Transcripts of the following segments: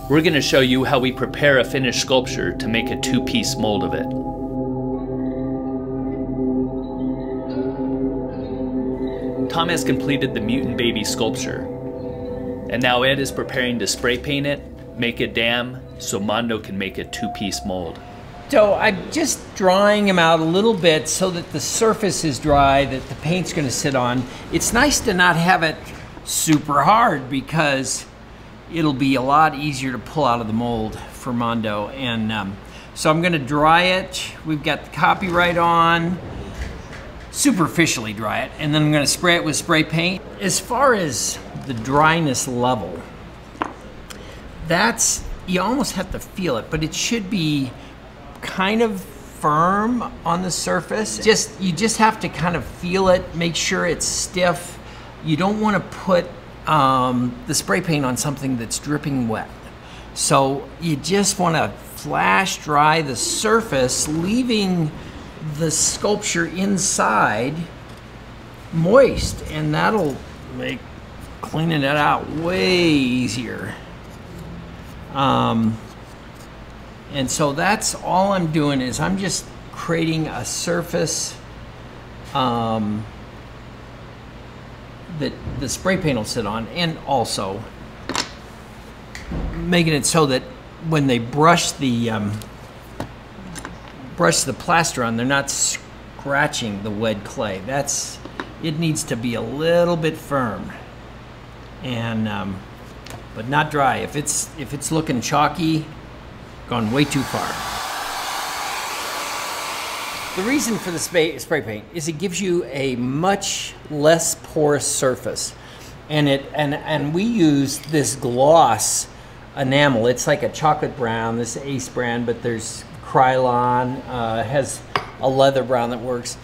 We're going to show you how we prepare a finished sculpture to make a two-piece mold of it. Tom has completed the Mutant Baby sculpture, and now Ed is preparing to spray paint it, make a dam, so Mondo can make a two-piece mold. So I'm just drying them out a little bit so that the surface is dry, that the paint's going to sit on. It's nice to not have it super hard because it'll be a lot easier to pull out of the mold for Mondo. And so I'm going to dry it. We've got the copyright on, superficially dry it, and then I'm going to spray it with spray paint. As far as the dryness level, that's, you almost have to feel it, but it should be kind of firm on the surface. You just have to kind of feel it, make sure it's stiff. You don't want to put the spray paint on something that's dripping wet. So you just want to flash dry the surface, leaving the sculpture inside moist, and that'll make cleaning it out way easier. And so that's all I'm doing, is I'm just creating a surface that the spray paint will sit on, and also making it so that when they brush the plaster on, they're not scratching the wet clay. It needs to be a little bit firm, and but not dry. If it's looking chalky, gone way too far. The reason for the spray paint is it gives you a much less porous surface, and we use this gloss enamel. It's like a chocolate brown, this Ace brand, but there's Krylon, has a leather brown that works,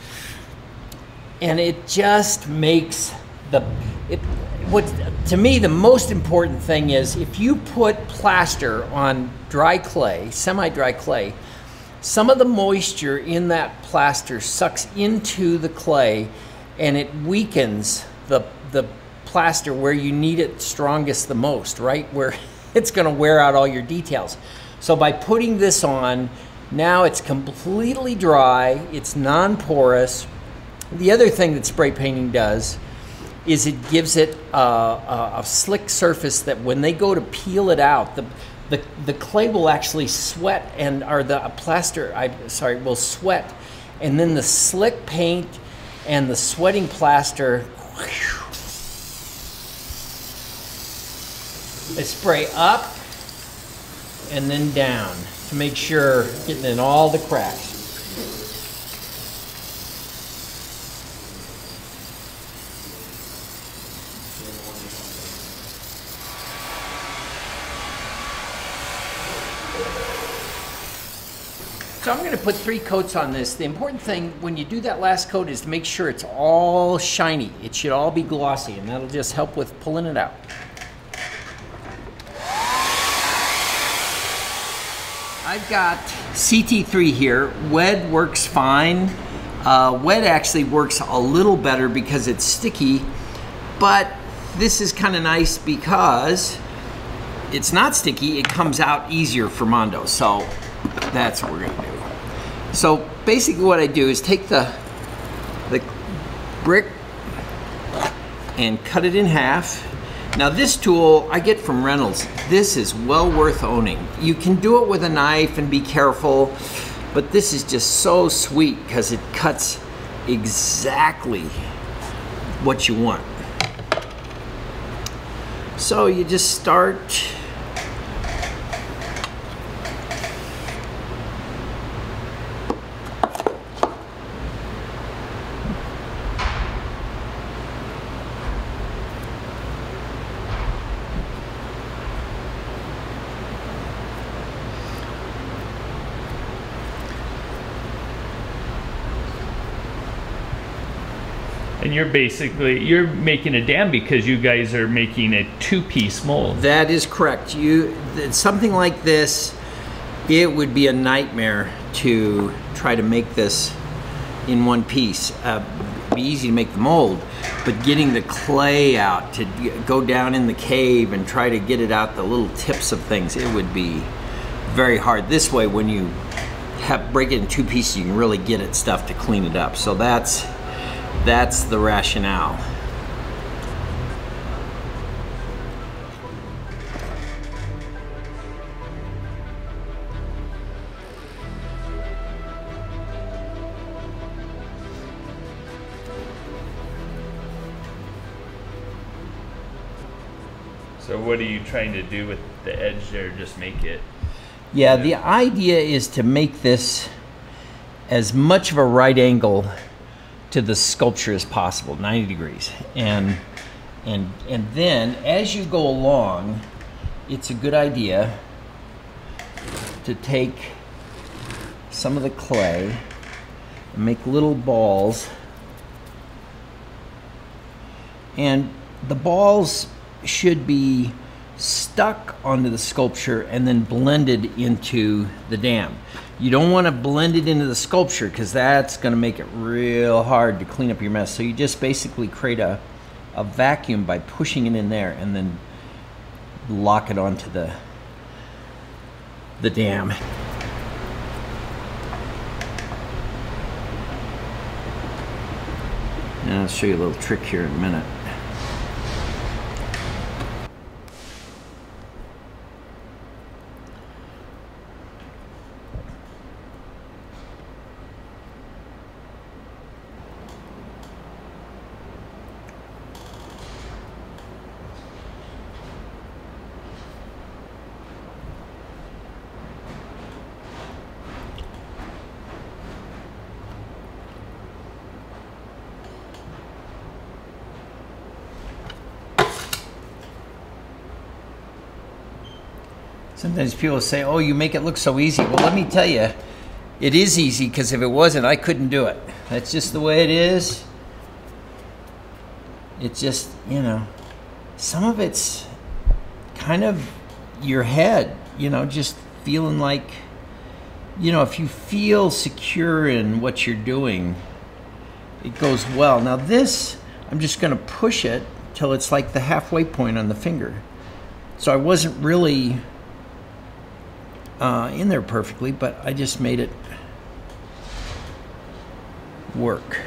and it just makes to me the most important thing is, if you put plaster on dry clay, semi-dry clay, some of the moisture in that plaster sucks into the clay, and it weakens the plaster where you need it strongest the most, right? Where it's going to wear out all your details. So by putting this on, now it's completely dry, it's non-porous. The other thing that spray painting does is it gives it a slick surface that when they go to peel it out, the clay will actually sweat, the plaster will sweat, and then the slick paint and the sweating plaster, they spray up and then down to make sure getting in all the cracks. So I'm going to put 3 coats on this. The important thing when you do that last coat is to make sure it's all shiny. It should all be glossy, and that'll just help with pulling it out. I've got CT3 here. Wet works fine. Wet actually works a little better because it's sticky, but this is kind of nice because it's not sticky. It comes out easier for Mondo, so that's what we're going to do. So basically what I do is take the brick and cut it in half. Now this tool I get from Reynolds. This is well worth owning. You can do it with a knife and be careful, but this is just so sweet because it cuts exactly what you want. So you just start . And you're making a dam because you guys are making a two-piece mold. That is correct. Something like this, it would be a nightmare to try to make this in one piece. It'd be easy to make the mold, but getting the clay out to go down in the cave and try to get it out the little tips of things, it would be very hard. This way, when you break it in two pieces, you can really get at stuff to clean it up. So that's the rationale. So what are you trying to do with the edge there? Just make it? Yeah, the idea is to make this as much of a right angle to the sculpture as possible, 90 degrees. And then as you go along, it's a good idea to take some of the clay and make little balls. And the balls should be stuck onto the sculpture and then blended into the dam. You don't want to blend it into the sculpture because that's going to make it real hard to clean up your mess. So you just basically create a vacuum by pushing it in there and then lock it onto the dam. And I'll show you a little trick here in a minute. Sometimes people say, oh, you make it look so easy. Well, let me tell you, it is easy, because if it wasn't, I couldn't do it. That's just the way it is. It's just, you know, some of it's kind of your head, you know, just feeling like, you know, if you feel secure in what you're doing, it goes well. Now this, I'm just going to push it till it's like the halfway point on the finger. So I wasn't really in there perfectly, but I just made it work.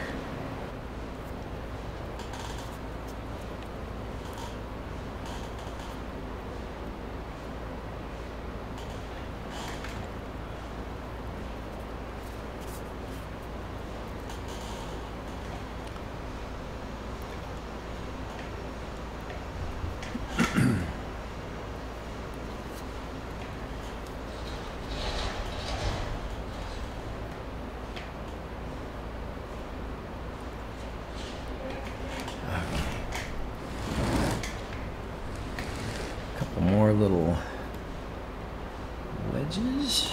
More little wedges.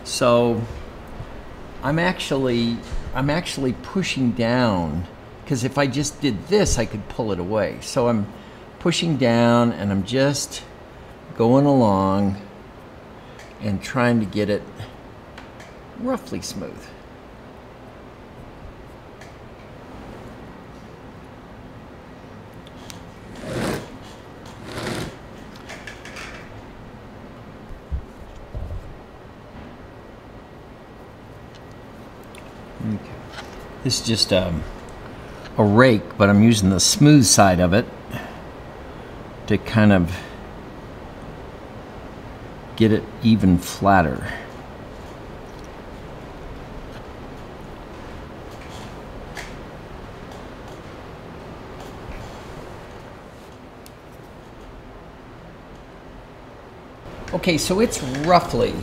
So I'm actually pushing down, because if I just did this, I could pull it away. So I'm pushing down and I'm just going along and trying to get it roughly smooth. Okay. This is just a rake, but I'm using the smooth side of it to kind of get it even flatter. Okay, so it's roughly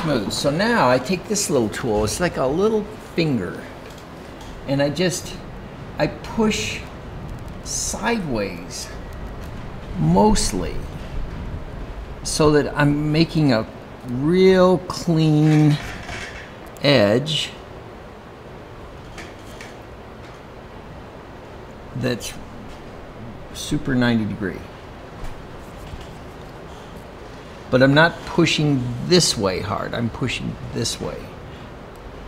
smooth. So now I take this little tool, it's like a little finger, and I push sideways mostly so that I'm making a real clean edge that's super 90 degree. But I'm not pushing this way hard, I'm pushing this way.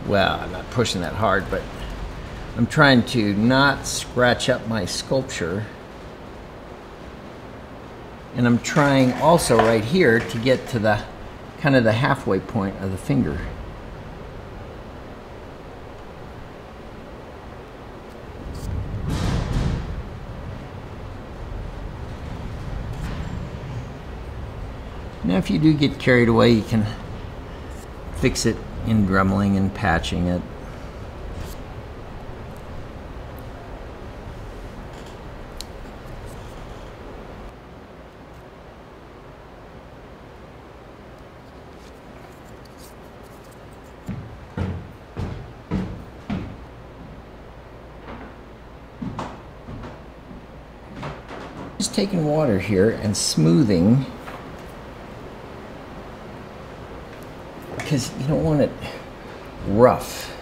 Well, I'm not pushing that hard, but I'm trying to not scratch up my sculpture. And I'm trying also right here to get to the kind of the halfway point of the finger. Now if you do get carried away, you can fix it in dremeling and patching it. Just taking water here and smoothing, because you don't want it rough.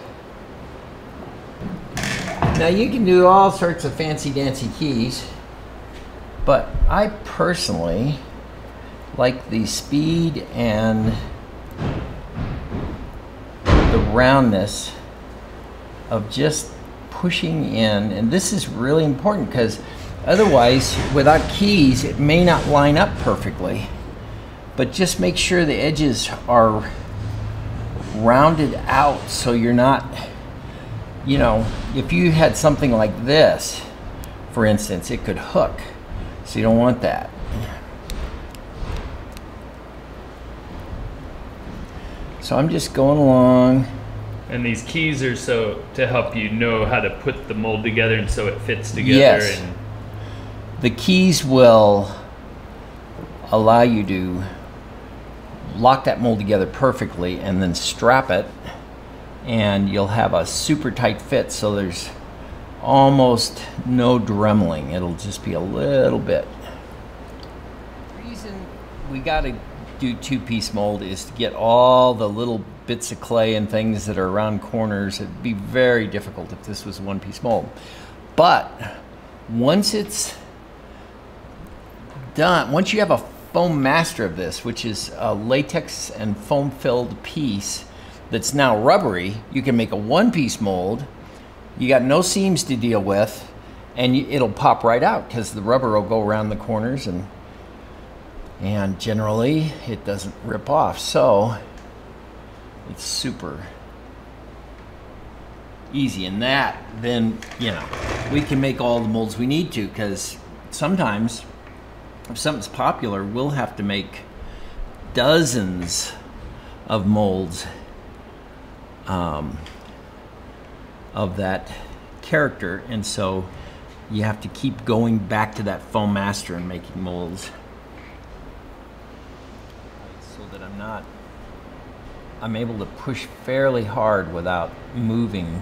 Now you can do all sorts of fancy dancy keys, but I personally like the speed and the roundness of just pushing in. And this is really important because otherwise, without keys, it may not line up perfectly. But just make sure the edges are rounded out so you're not, you know, if you had something like this, for instance, it could hook. So you don't want that. So I'm just going along. And these keys are so to help you know how to put the mold together and so it fits together. Yes. And the keys will allow you to lock that mold together perfectly and then strap it, and you'll have a super tight fit, so there's almost no dremeling. It'll just be a little bit. The reason we got to do two-piece mold is to get all the little bits of clay and things that are around corners. It'd be very difficult if this was one-piece mold. But once it's done, once you have a foam master of this, which is a latex and foam filled piece that's now rubbery, you can make a one-piece mold. You got no seams to deal with, and it'll pop right out because the rubber will go around the corners, and generally it doesn't rip off. So it's super easy. And that, then, you know, we can make all the molds we need to, because sometimes if something's popular, we'll have to make dozens of molds of that character, and so you have to keep going back to that foam master and making molds, so that I'm able to push fairly hard without moving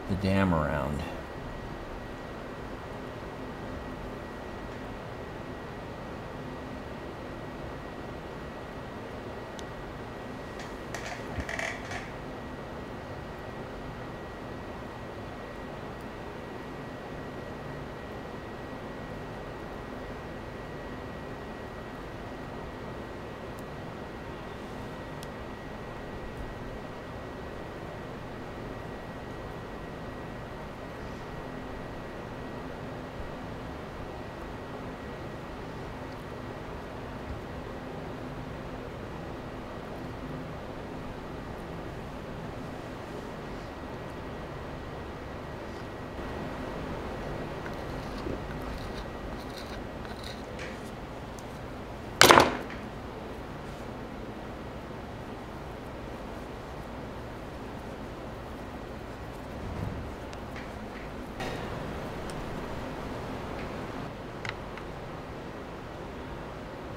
the dam around.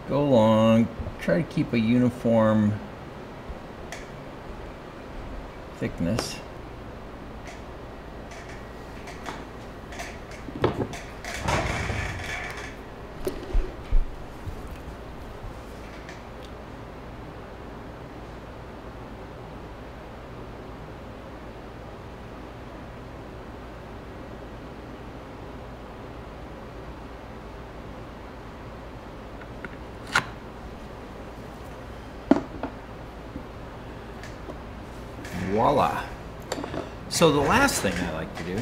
go along, try to keep a uniform thickness. Voila. So the last thing I like to do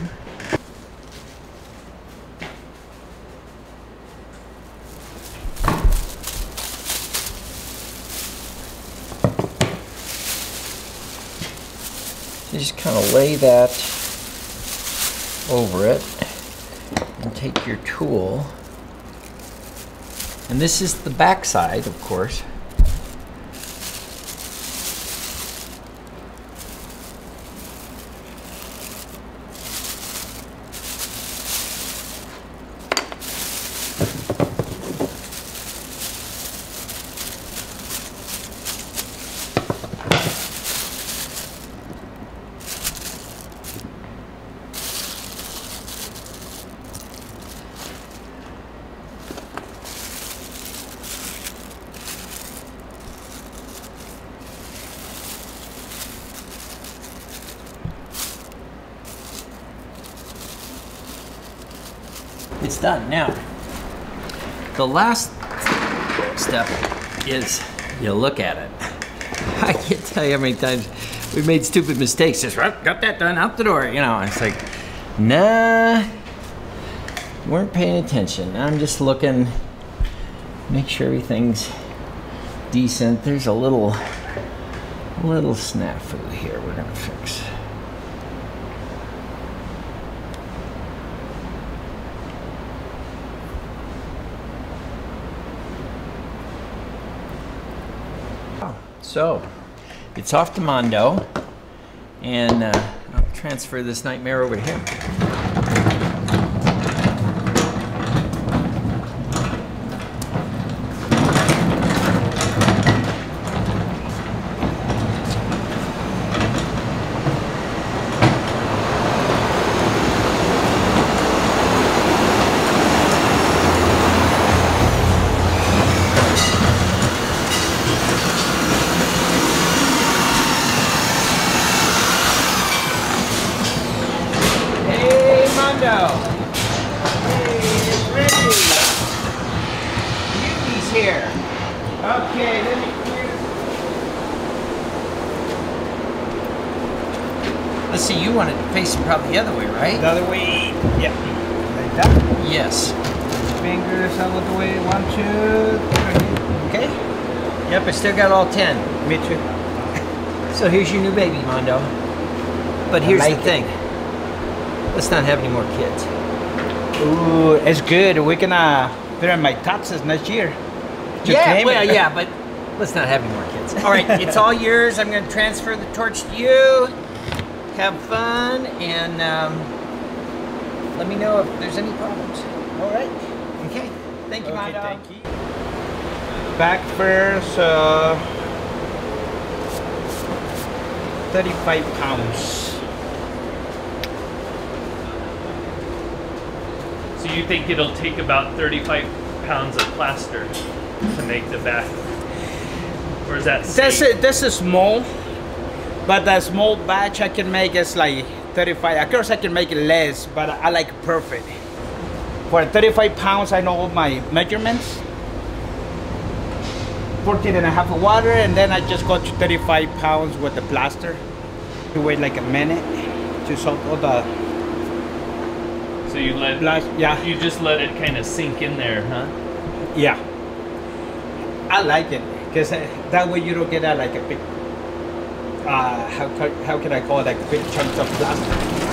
is just kind of lay that over it and take your tool, and this is the back side, of course. It's done. Now, the last step is you look at it. I can't tell you how many times we've made stupid mistakes. Just got that done, out the door, you know. It's like, nah, weren't paying attention. I'm just looking, make sure everything's decent. There's a little snafu here we're gonna fix. So, it's off to Mondo, and I'll transfer this nightmare over to him. Here. Okay, let me clear. Let's see, you want it facing probably the other way, right? The other way, yeah. Like that? Yes. Fingers out of the way, 1, 2, 3. Okay? Yep, I still got all 10. Me too. So here's your new baby, Mondo. But here's the thing. Let's not have any more kids. Ooh, it's good. We're gonna put in my taxes next year. Yeah, well, yeah, but let's not have any more kids. All right, it's all yours. I'm going to transfer the torch to you. Have fun, and let me know if there's any problems. All right. Okay. Thank you, Mondo. Thank you. Back first, 35 pounds. So you think it'll take about 35 pounds of plaster to make the back? Or is that safe? This is small, but the small batch I can make is like 35. Of course I can make it less, but I like perfect. For 35 pounds, I know all my measurements. 14.5 of water, and then I just go to 35 pounds with the plaster. You wait like a minute to soak all the. So you let yeah. You just let it kind of sink in there, huh? Yeah. I like it because that way you don't get like a big. How can I call it, like big chunks of plaster.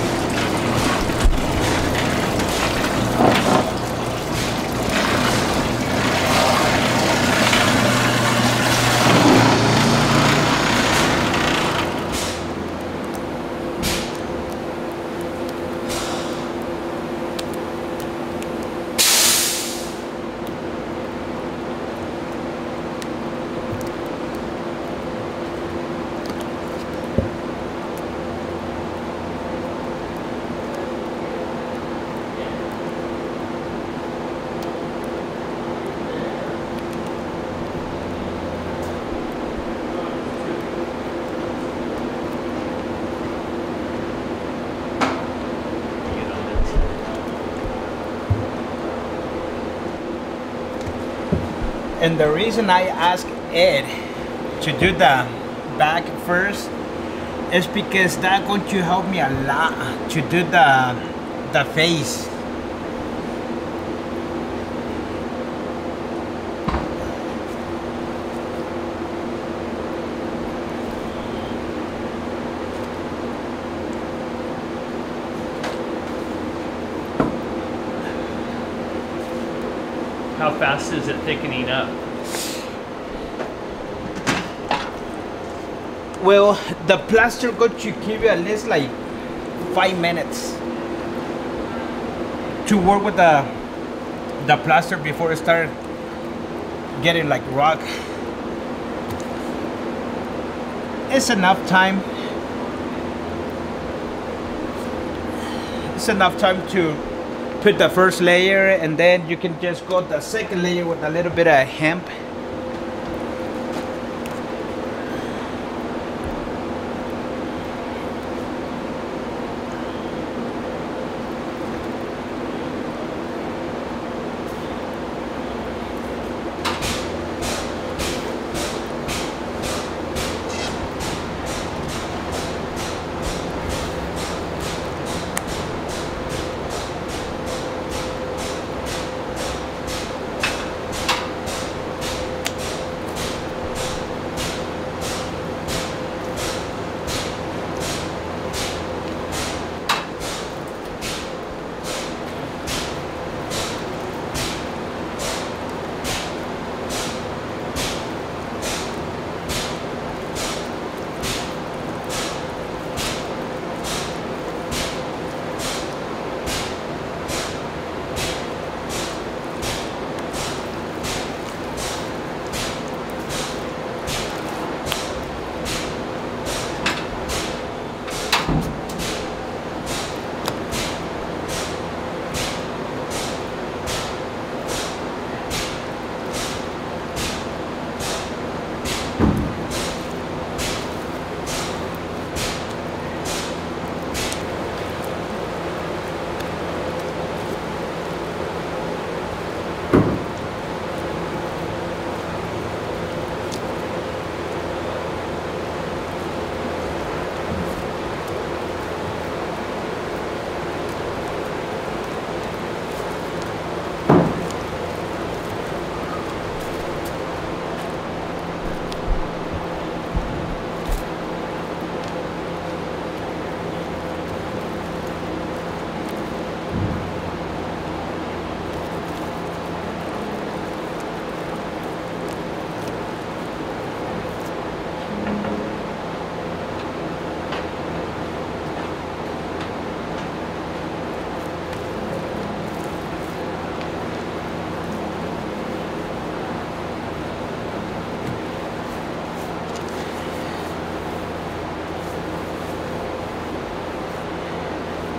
And the reason I asked Ed to do the back first is because that's going to help me a lot to do the face. How fast is it thickening up? Well, the plaster got to give you at least like 5 minutes to work with the plaster before it start getting like rock. It's enough time. It's enough time to put the first layer, and then you can just go the second layer with a little bit of hemp.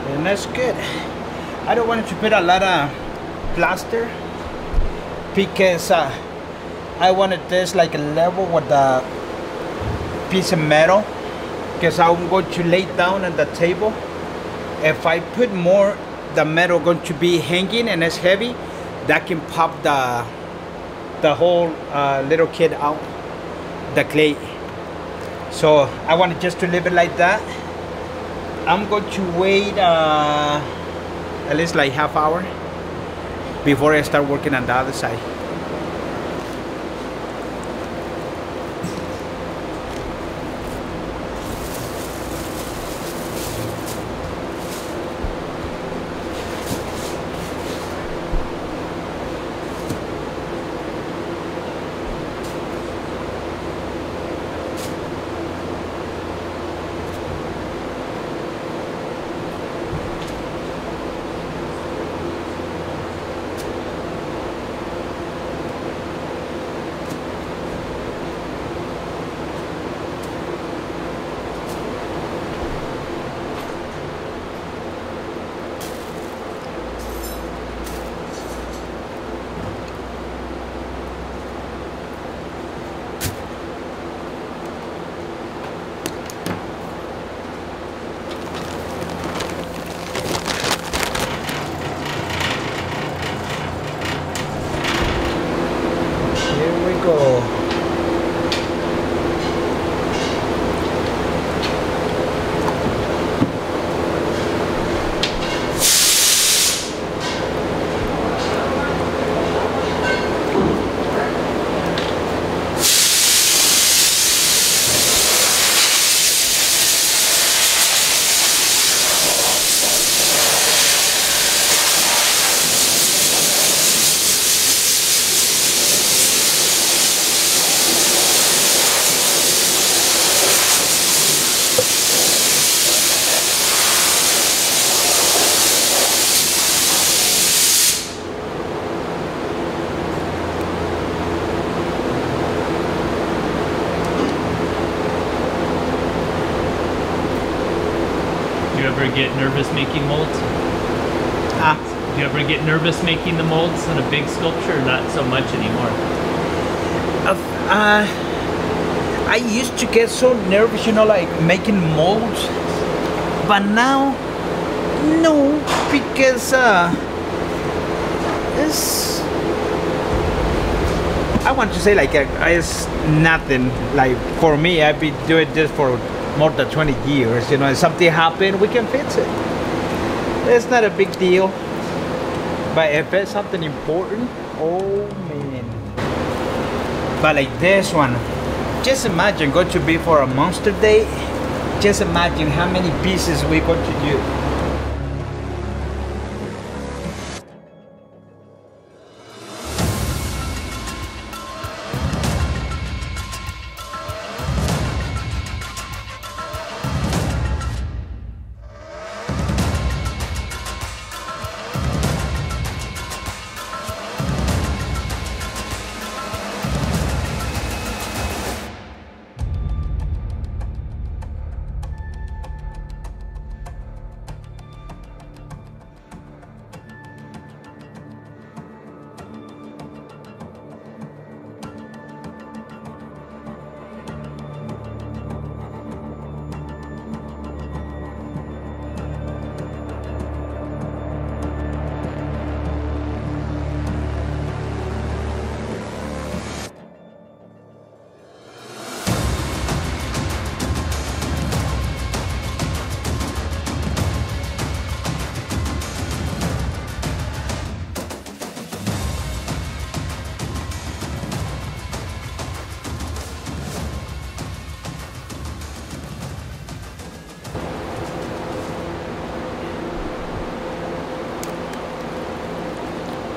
And that's good. I don't want to put a lot of plaster because I wanted this like a level with the piece of metal, because I'm going to lay down on the table. If I put more, the metal going to be hanging and it's heavy, that can pop the whole little kid out, the clay. So I wanted just to leave it like that. I'm going to wait at least like half hour before I start working on the other side. ever get nervous making molds? Do you ever get nervous making the molds in a big sculpture, or not so much anymore? I used to get so nervous, you know, like making molds, but now, no, because it's, I want to say like it's nothing. Like for me, I've been doing this for more than 20 years. You know, if something happened, we can fix it. It's not a big deal. But if it's something important, oh man. But like this one, just imagine going to be for a monster day. Just imagine how many pieces we're going to do.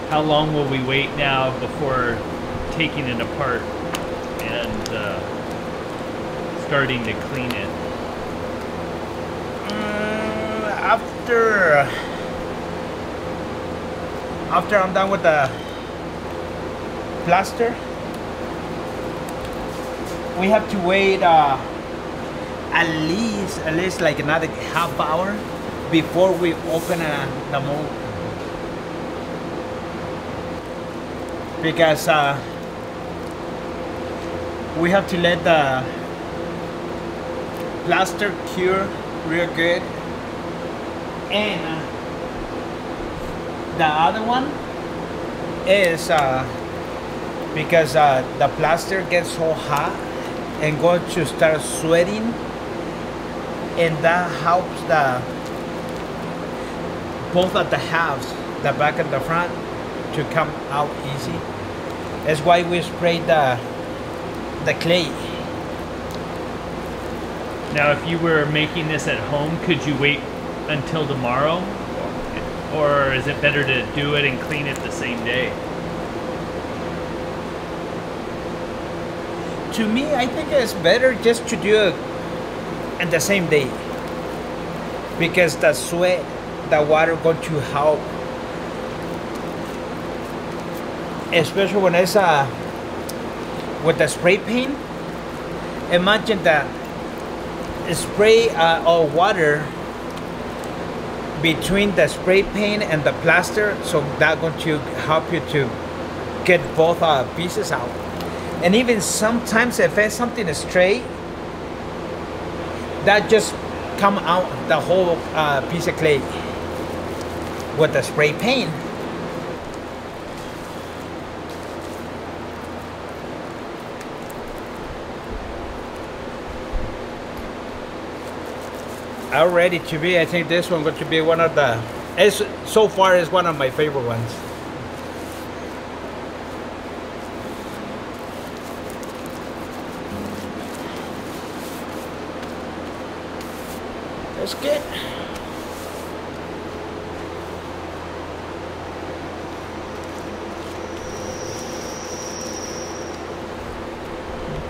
How long will we wait now before taking it apart and starting to clean it? After I'm done with the plaster, we have to wait at least like another half hour before we open the mold. Because we have to let the plaster cure real good, and the other one is because the plaster gets so hot and going to start sweating, and that helps the both of the halves, the back and the front, to come out easy. That's why we sprayed the clay. Now, if you were making this at home, could you wait until tomorrow? Or is it better to do it and clean it the same day? To me, I think it's better just to do it in the same day. Because the sweat, the water going to help. Especially when it's with the spray paint. Imagine that spray of water between the spray paint and the plaster, so that's going to help you to get both pieces out. And even sometimes if it's something straight, that just come out the whole piece of clay with the spray paint. Already to be, I think this one going to be one of the, so far is one of my favorite ones. That's good.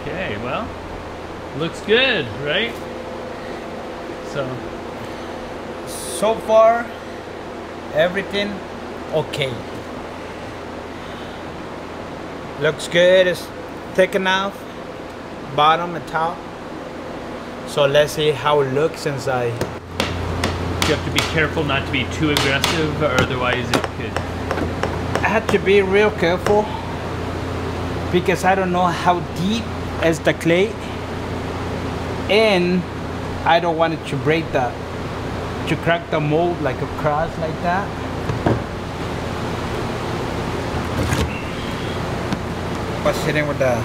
Okay, well, looks good, right? So far, everything okay. Looks good. It's thick enough, bottom and top. So let's see how it looks inside. you have to be careful not to be too aggressive, or otherwise it could... I had to be real careful because I don't know how deep is the clay, and I don't want it to break to crack the mold like across like that. I was hitting with the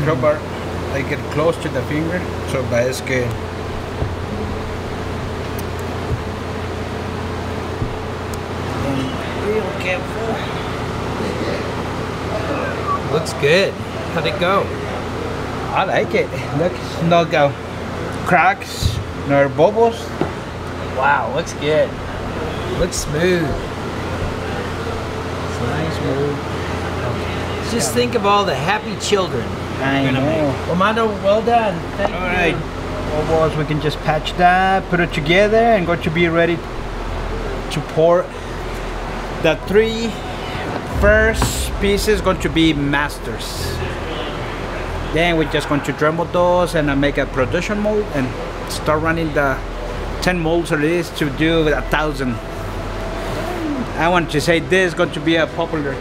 crowbar, I get close to the finger, so but it's good. Real careful. Looks good. How'd it go? I like it. Look, no cracks nor bubbles. Wow, looks good. Looks smooth. It's nice move. Just think of all the happy children I you're gonna know. make. Well, Mondo, well done. Thank All you. right. Well, boys, we can just patch that, put it together, and go to be ready to pour. The 3 first pieces going to be masters. Then we're just going to Dremel those and make a production mold and start running the 10 molds at least to do 1,000. I want to say this is going to be a popular